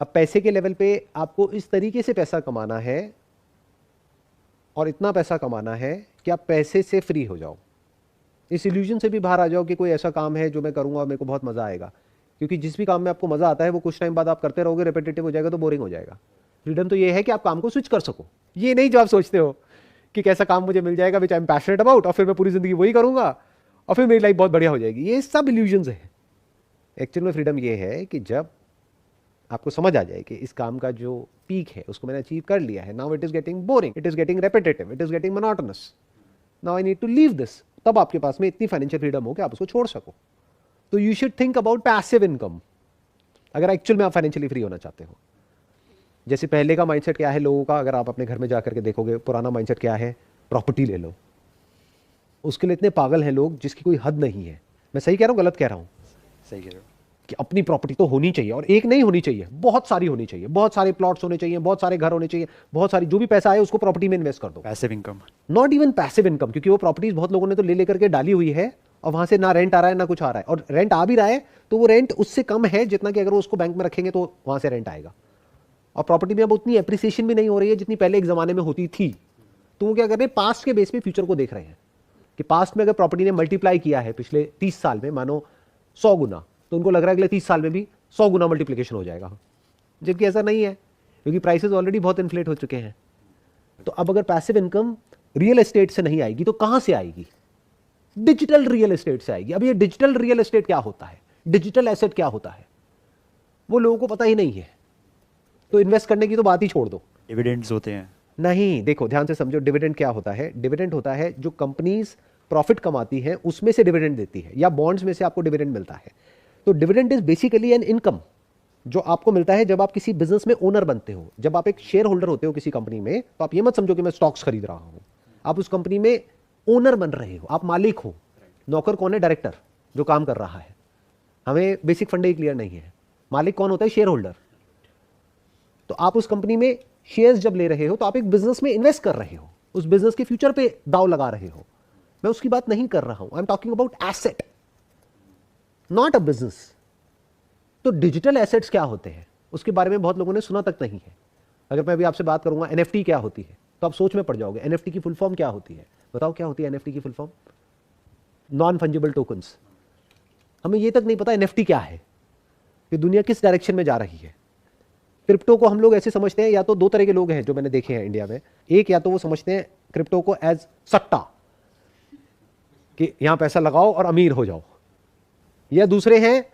अब पैसे के लेवल पे आपको इस तरीके से पैसा कमाना है और इतना पैसा कमाना है कि आप पैसे से फ्री हो जाओ, इस इल्यूजन से भी बाहर आ जाओ कि कोई ऐसा काम है जो मैं करूंगा और मेरे को बहुत मजा आएगा। क्योंकि जिस भी काम में आपको मजा आता है वो कुछ टाइम बाद आप करते रहोगे, रिपीटेटिव हो जाएगा तो बोरिंग हो जाएगा। फ्रीडम तो ये है कि आप काम को स्विच कर सको, ये नहीं जो आप सोचते हो कि कैसा काम मुझे मिल जाएगा विच आई एम पैशनेट अबाउट और फिर मैं पूरी जिंदगी वही करूंगा और फिर मेरी लाइफ बहुत बढ़िया हो जाएगी। ये सब इल्यूजन्स है। एक्चुअल में फ्रीडम ये है कि जब आपको समझ आ जाए कि इस काम का जो पीक है उसको मैंने अचीव कर लिया है, now it is getting boring, it is getting repetitive, it is getting monotonous, now I need to leave this, तब आपके पास में इतनी फाइनेंशियल फ्रीडम हो कि आप उसको छोड़ सको। तो you should think about passive income अगर एक्चुअल में आप फाइनेंशियली फ्री होना चाहते हो। जैसे पहले का माइंडसेट क्या है लोगों का, अगर आप अपने घर में जाकर के देखोगे पुराना माइंडसेट क्या है, प्रॉपर्टी ले लो। उसके लिए इतने पागल हैं लोग जिसकी कोई हद नहीं है। मैं सही कह रहा हूँ गलत कह रहा हूँ? सही कह रहे हो कि अपनी प्रॉपर्टी तो होनी चाहिए, और एक नहीं होनी चाहिए, बहुत सारी होनी चाहिए, बहुत सारे प्लॉट्स होने चाहिए, बहुत सारे घर होने चाहिए, बहुत सारी, जो भी पैसा आए उसको प्रॉपर्टी में इन्वेस्ट कर दो। Passive income, not even passive income, क्योंकि वो प्रॉपर्टीज बहुत लोगों ने तो ले लेकर के डाली हुई है और वहां से ना रेंट आ रहा है ना कुछ आ रहा है, और रेंट आ भी रहा है तो वो रेंट उससे कम है जितना कि अगर वो उसको बैंक में रखेंगे तो वहां से रेंट आएगा। और प्रॉपर्टी में अब उतनी एप्रिसिएशन भी नहीं हो रही है जितनी पहले एक जमाने में होती थी। तो वो क्या कर रहे हैं, पास्ट के बेस पे फ्यूचर को देख रहे हैं कि पास्ट में अगर प्रॉपर्टी ने मल्टीप्लाई किया है पिछले 30 साल में मानो 100 गुना, तो उनको लग रहा है अगले 30 साल में भी 100 गुना मल्टीप्लिकेशन हो जाएगा, जबकि ऐसा नहीं है क्योंकि प्राइसेस ऑलरेडी बहुत इन्फ्लेट हो चुके हैं। तो अब अगर पैसिव इनकम रियल एस्टेट से नहीं आएगी तो कहां से आएगी? डिजिटल रियल एस्टेट से आएगी। अब ये डिजिटल रियल एस्टेट क्या होता है, डिजिटल एसेट क्या होता है, वो लोगों को पता ही नहीं है। तो इन्वेस्ट करने की तो बात ही छोड़ दो। डिविडेंड्स होते हैं नहीं, देखो ध्यान से समझो, डिविडेंड क्या होता है? डिविडेंड होता है जो कंपनीज प्रॉफिट कमाती हैं उसमें से डिविडेंड देती है, या बॉन्ड्स में से आपको डिविडेंड मिलता है। तो dividend is basically an income जो आपको मिलता है जब आप किसी बिजनेस में ओनर बनते हो। जब आप एक शेयर होल्डर होते हो किसी कंपनी में, तो आप ये मत समझो कि मैं स्टॉक्स खरीद रहा हूं, आप उस कंपनी में ओनर बन रहे हो, आप मालिक हो। नौकर कौन है? डायरेक्टर जो काम कर रहा है। हमें बेसिक फंडे ही क्लियर नहीं है। मालिक कौन होता है? Share holder. तो आप उस कंपनी में शेयर्स जब ले रहे हो तो आप एक बिजनेस में इन्वेस्ट कर रहे हो, उस बिजनेस के फ्यूचर पे दाव लगा रहे हो। मैं उसकी बात नहीं कर रहा हूं, I am talking about asset, not a business. तो डिजिटल एसेट्स क्या होते हैं उसके बारे में बहुत लोगों ने सुना तक नहीं है। अगर मैं अभी आपसे बात करूंगा एनएफटी क्या होती है तो आप सोच में पड़ जाओगे। एनएफटी की फुल फॉर्म क्या होती है? बताओ क्या होती है एनएफटी की full form? Non fungible tokens. हमें ये तक नहीं पता एनएफटी क्या है, कि दुनिया किस डायरेक्शन में जा रही है। क्रिप्टो को हम लोग ऐसे समझते हैं, या तो दो तरह के लोग हैं जो मैंने देखे हैं इंडिया में। एक, या तो वो समझते हैं क्रिप्टो को एज सट्टा, कि यहां पैसा लगाओ और अमीर हो जाओ, या दूसरे हैं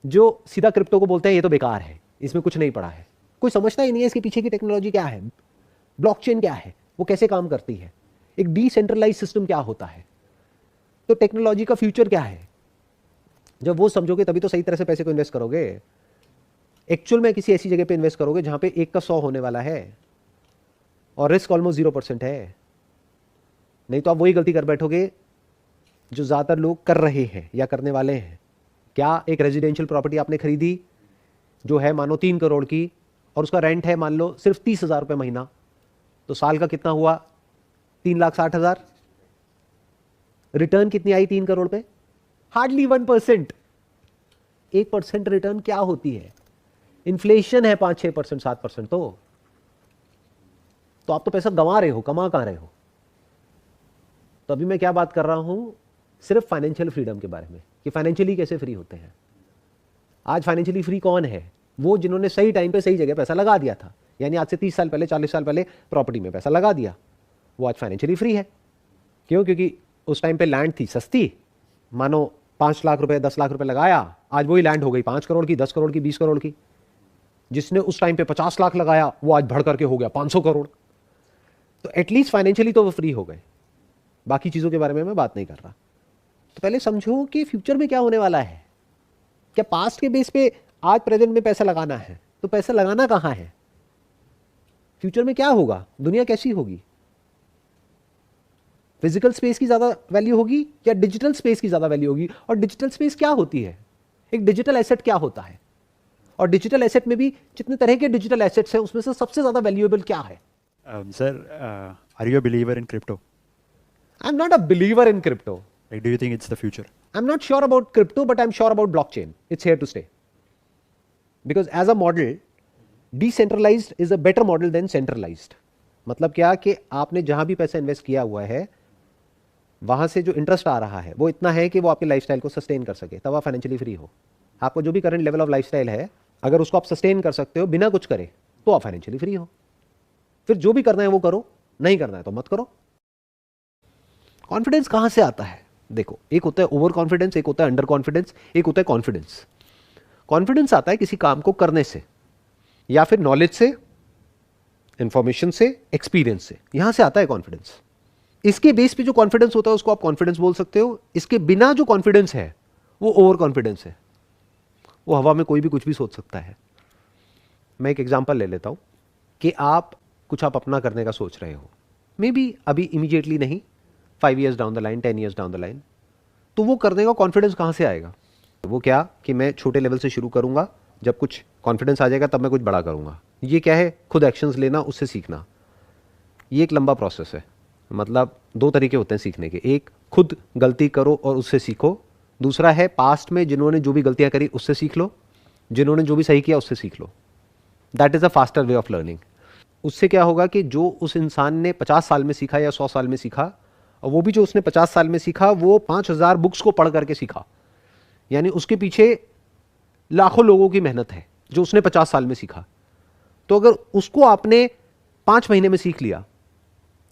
जो सीधा क्रिप्टो को बोलते हैं ये तो बेकार है, इसमें कुछ नहीं पड़ा है। कोई समझता ही नहीं है इसके पीछे की टेक्नोलॉजी क्या है, ब्लॉकचेन क्या है, वो कैसे काम करती है, एक डिसेंट्रलाइज सिस्टम क्या होता है। तो टेक्नोलॉजी का फ्यूचर क्या है, जब वो समझोगे तभी तो सही तरह से पैसे को इन्वेस्ट करोगे। एक्चुअल में किसी ऐसी जगह पे इन्वेस्ट करोगे जहां पे 1 का 100 होने वाला है और रिस्क ऑलमोस्ट 0% है। नहीं तो आप वही गलती कर बैठोगे जो ज्यादातर लोग कर रहे हैं या करने वाले हैं। क्या एक रेजिडेंशियल प्रॉपर्टी आपने खरीदी जो है मानो 3 करोड़ की, और उसका रेंट है मान लो सिर्फ 30,000 रुपये महीना, तो साल का कितना हुआ? 3,60,000। रिटर्न कितनी आई 3 करोड़ पे? हार्डली 1%। 1% रिटर्न क्या होती है? इन्फ्लेशन है 5-6%, 7%। तो आप तो पैसा गंवा रहे हो, कमा कहां रहे हो? तो अभी मैं क्या बात कर रहा हूं? सिर्फ फाइनेंशियल फ्रीडम के बारे में, कि फाइनेंशियली कैसे फ्री होते हैं। आज फाइनेंशियली फ्री कौन है? वो जिन्होंने सही टाइम पे सही जगह पैसा लगा दिया था, यानी आज से 30 साल पहले 40 साल पहले प्रॉपर्टी में पैसा लगा दिया, वो आज फाइनेंशियली फ्री है। क्यों? क्योंकि उस टाइम पे लैंड थी सस्ती, मानो 5 लाख रुपए 10 लाख रुपए लगाया, आज वही लैंड हो गई 5 करोड़ की, 10 करोड़ की, 20 करोड़ की। जिसने उस टाइम पे 50 लाख लगाया वो आज बढ़ करके हो गया 500 करोड़। तो एटलीस्ट फाइनेंशियली तो वो फ्री हो गए। बाकी चीजों के बारे में मैं बात नहीं कर रहा। तो पहले समझो कि फ्यूचर में क्या होने वाला है। क्या पास्ट के बेस पे आज प्रेजेंट में पैसा लगाना है? तो पैसा लगाना कहां है? फ्यूचर में क्या होगा? दुनिया कैसी होगी? फिजिकल स्पेस की ज्यादा वैल्यू होगी या डिजिटल स्पेस की ज्यादा वैल्यू होगी? और डिजिटल स्पेस क्या होती है? एक डिजिटल एसेट क्या होता है? और डिजिटल एसेट में भी जितने तरह के डिजिटल एसेट्स हैं उसमें से सबसे ज्यादा वैल्यूएबल क्या है? Sir, are you a believer in crypto? I am not a believer in crypto. Like, do you think it's the future? I'm not sure about crypto, but I'm sure about blockchain. It's here to stay. Because as a model, decentralised is a better model than centralised. मतलब क्या कि आपने जहां भी पैसा invest किया हुआ है वहां से जो इंटरेस्ट आ रहा है वो इतना है कि वो आपके लाइफस्टाइल को सस्टेन कर सके, तब आप फाइनेंशियली फ्री हो। आपको जो भी करंट लेवल ऑफ लाइफस्टाइल है अगर उसको आप सस्टेन कर सकते हो बिना कुछ करे तो आप फाइनेंशियली फ्री हो। फिर जो भी करना है वो करो, नहीं करना है तो मत करो। कॉन्फिडेंस कहां से आता है? देखो, एक होता है ओवर कॉन्फिडेंस, एक होता है अंडर कॉन्फिडेंस, एक होता है कॉन्फिडेंस। कॉन्फिडेंस आता है किसी काम को करने से, या फिर नॉलेज से, इंफॉर्मेशन से, एक्सपीरियंस से, यहां से आता है कॉन्फिडेंस। इसके बेस पे जो कॉन्फिडेंस होता है उसको आप कॉन्फिडेंस बोल सकते हो। इसके बिना जो कॉन्फिडेंस है वो ओवर कॉन्फिडेंस है। वो हवा में कोई भी कुछ भी सोच सकता है। मैं एक एग्जांपल ले लेता हूं कि आप अपना करने का सोच रहे हो, मे बी अभी इमीडिएटली नहीं, 5 years down the line, 10 years down the line, तो वो करने का कॉन्फिडेंस कहां से आएगा? वो क्या कि मैं छोटे लेवल से शुरू करूंगा, जब कुछ कॉन्फिडेंस आ जाएगा तब मैं कुछ बड़ा करूंगा। ये क्या है? खुद एक्शंस लेना, उससे सीखना। ये एक लंबा प्रोसेस है। मतलब 2 तरीके होते हैं सीखने के, एक खुद गलती करो और उससे सीखो, दूसरा है पास्ट में जिन्होंने जो भी गलतियां करी उससे सीख लो, जिन्होंने जो भी सही किया उससे सीख लो। That is a faster way of learning. उससे क्या होगा कि जो उस इंसान ने 50 साल में सीखा या 100 साल में सीखा, और वो भी जो उसने 50 साल में सीखा वो 5000 बुक्स को पढ़ करके सीखा, यानी उसके पीछे लाखों लोगों की मेहनत है जो उसने 50 साल में सीखा। तो अगर उसको आपने 5 महीने में सीख लिया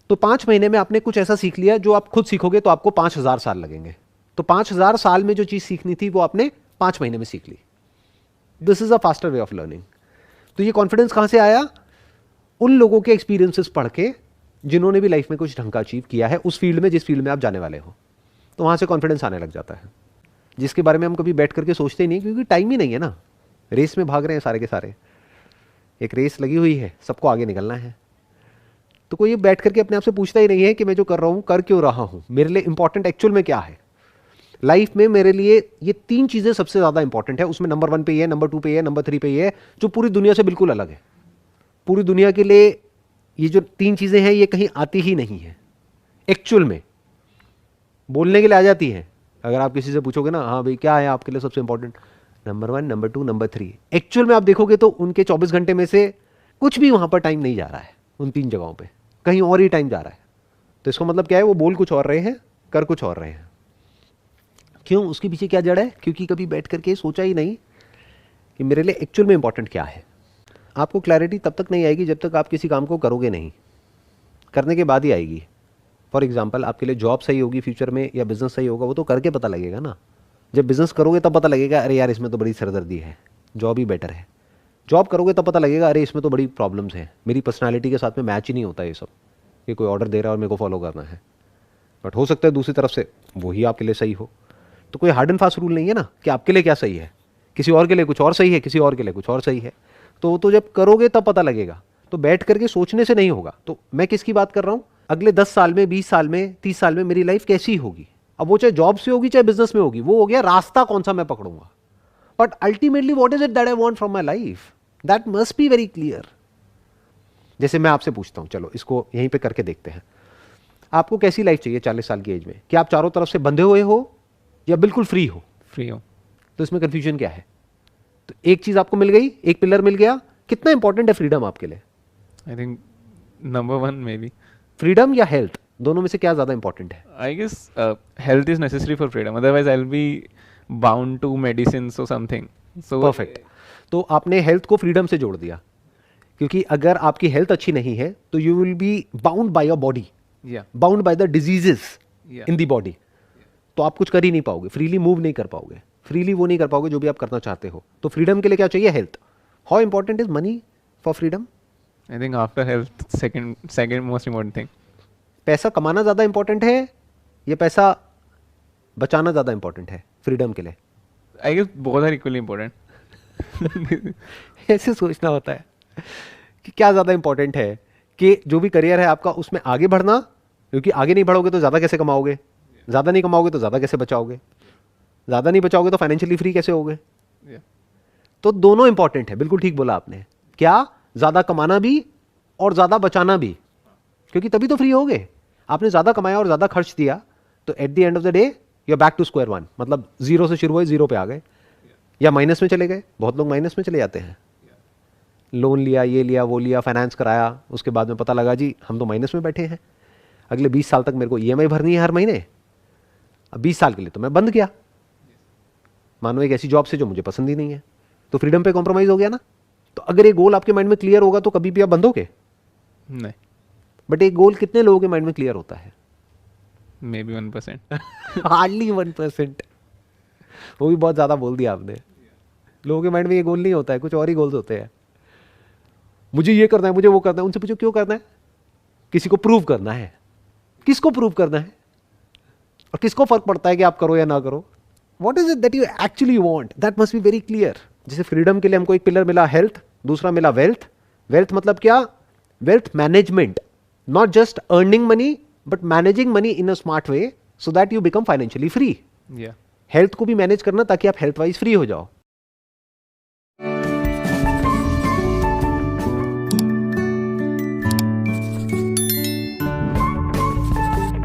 तो 5 महीने में आपने कुछ ऐसा सीख लिया जो आप खुद सीखोगे तो आपको 5000 साल लगेंगे। तो 5000 साल में जो चीज सीखनी थी वो आपने 5 महीने में सीख ली। This is a faster way of learning. तो ये कॉन्फिडेंस कहां से आया? उन लोगों के एक्सपीरियंसेस पढ़ के जिन्होंने भी लाइफ में कुछ ढंग का अचीव किया है उस फील्ड में, जिस फील्ड में आप जाने वाले हो। तो वहां से कॉन्फिडेंस आने लग जाता है, जिसके बारे में हम कभी बैठ करके सोचते ही नहीं, क्योंकि टाइम ही नहीं है ना। रेस में भाग रहे हैं सारे के सारे, एक रेस लगी हुई है, सबको आगे निकलना है। तो कोई ये बैठ करके अपने आप से पूछता ही नहीं है कि मैं जो कर रहा हूं कर क्यों रहा हूं, मेरे लिए इंपॉर्टेंट एक्चुअल में क्या है। लाइफ में मेरे लिए ये 3 चीजें सबसे ज्यादा इंपॉर्टेंट है। उसमें नंबर 1 पे ये है, नंबर 2 पे ये है, नंबर 3 पे ये है, जो पूरी दुनिया से बिल्कुल अलग है। पूरी दुनिया के लिए ये जो 3 चीजें हैं ये कहीं आती ही नहीं है एक्चुअल में। बोलने के लिए आ जाती है, अगर आप किसी से पूछोगे ना, हाँ भाई क्या है आपके लिए सबसे important, number 1, number 2, number 3। Actual में आप देखोगे तो उनके 24 घंटे में से कुछ भी वहां पर टाइम नहीं जा रहा है, उन 3 जगहों पे कहीं और ही टाइम जा रहा है। तो इसका मतलब क्या है? वो बोल कुछ और रहे हैं, कर कुछ और रहे हैं। क्यों? उसके पीछे क्या जड़ है? क्योंकि कभी बैठ करके सोचा ही नहीं कि मेरे लिए एक्चुअल में इंपॉर्टेंट क्या है। आपको क्लैरिटी तब तक नहीं आएगी जब तक आप किसी काम को करोगे नहीं, करने के बाद ही आएगी। फॉर एग्जाम्पल, आपके लिए जॉब सही होगी फ्यूचर में या बिजनेस सही होगा, वो तो करके पता लगेगा ना। जब बिजनेस करोगे तब पता लगेगा अरे यार इसमें तो बड़ी सरदर्दी है, जॉब ही बेटर है। जॉब करोगे तब पता लगेगा अरे इसमें तो बड़ी प्रॉब्लम्स हैं, मेरी पर्सनैलिटी के साथ में मैच ही नहीं होता ये सब, ये कोई ऑर्डर दे रहा है और मेरे को फॉलो करना है। बट हो सकता है दूसरी तरफ से वही आपके लिए सही हो। तो कोई हार्ड एंड फास्ट रूल नहीं है ना कि आपके लिए क्या सही है, किसी और के लिए कुछ और सही है, किसी और के लिए कुछ और सही है। तो जब करोगे तब पता लगेगा। तो बैठ करके सोचने से नहीं होगा। तो मैं किसकी बात कर रहा हूं? अगले 10 साल में, 20 साल में, 30 साल में मेरी लाइफ कैसी होगी। अब वो चाहे जॉब से होगी चाहे बिजनेस में होगी, वो हो गया रास्ता कौन सा मैं पकड़ूंगा। But ultimately what is it that I want from my life, that must be very clear. जैसे मैं आपसे पूछता हूं, चलो इसको यहीं पे करके देखते हैं। आपको कैसी लाइफ चाहिए 40 साल की एज में? क्या आप चारों तरफ से बंधे हुए हो या बिल्कुल फ्री हो? फ्री हो। तो इसमें कंफ्यूजन क्या है? तो एक चीज आपको मिल गई, एक पिलर मिल गया। कितना इंपॉर्टेंट है फ्रीडम आपके लिए? I think number 1 maybe. Freedom या हेल्थ, दोनों में से क्या ज्यादा इंपॉर्टेंट है? I guess health is necessary for freedom, otherwise I will be bound to medicines और समथिंग। So perfect. तो आपने हेल्थ को फ्रीडम से जोड़ दिया, क्योंकि अगर आपकी हेल्थ अच्छी नहीं है तो you will be bound by your body, bound by the diseases in the body. तो आप कुछ कर ही नहीं पाओगे, फ्रीली मूव नहीं कर पाओगे, फ्रीली वो नहीं कर पाओगे जो भी आप करना चाहते हो। तो फ्रीडम के लिए क्या चाहिए? Health. How important is money for freedom? I think after health second most important thing. पैसा कमाना ज्यादा इंपॉर्टेंट है या पैसा बचाना ज्यादा इंपॉर्टेंट है फ्रीडम के लिए? I guess both are equally important. ऐसे सोचना होता है कि क्या ज्यादा इंपॉर्टेंट है, कि जो भी करियर है आपका उसमें आगे बढ़ना, क्योंकि आगे नहीं बढ़ोगे तो ज्यादा कैसे कमाओगे, ज्यादा नहीं कमाओगे तो ज्यादा कैसे बचाओगे, ज्यादा नहीं बचाओगे तो फाइनेंशियली फ्री कैसे होगे। तो दोनों इंपॉर्टेंट है, बिल्कुल ठीक बोला आपने। क्या? ज्यादा कमाना भी और ज्यादा बचाना भी, क्योंकि तभी तो फ्री होगे। आपने ज्यादा कमाया और ज्यादा खर्च दिया तो at the end of the day you are back to square one, मतलब जीरो से शुरू हुए जीरो पे आ गए या माइनस में चले गए। बहुत लोग माइनस में चले जाते हैं, लोन लिया, ये लिया, वो लिया, फाइनेंस कराया, उसके बाद में पता लगा जी हम तो माइनस में बैठे हैं, अगले 20 साल तक मेरे को ईएमआई भरनी है हर महीने, अब 20 साल के लिए तो मैं बंद किया, मानो एक ऐसी जॉब से जो मुझे पसंद ही नहीं है, तो फ्रीडम पे कॉम्प्रोमाइज हो गया ना। तो अगर ये गोल आपके माइंड में क्लियर होगा तो कभी भी आप बंदोगे, नहीं, बट एक गोल कितने लोगों के माइंड में क्लियर होता है? May be 1%. हार्डली 1%। वो भी बहुत ज़्यादा बोल दिया आपने। लोगों के माइंड में ये गोल नहीं होता है, कुछ और ही गोल्स होते हैं। मुझे ये करना है, मुझे वो करना है। उनसे पूछो क्यों करना है? किसी को प्रूव करना है। किसको प्रूव करना है? और किसको फर्क पड़ता है कि आप करो या ना करो? What is it that you actually want? That must be very clear. जैसे फ्रीडम के लिए हमको एक पिलर मिला हेल्थ, दूसरा मिला वेल्थ। वेल्थ मतलब क्या? Wealth management, not just earning money but managing money in a smart way so that you become financially free. Yeah. Health को भी मैनेज करना ताकि आप हेल्थ वाइज फ्री हो जाओ।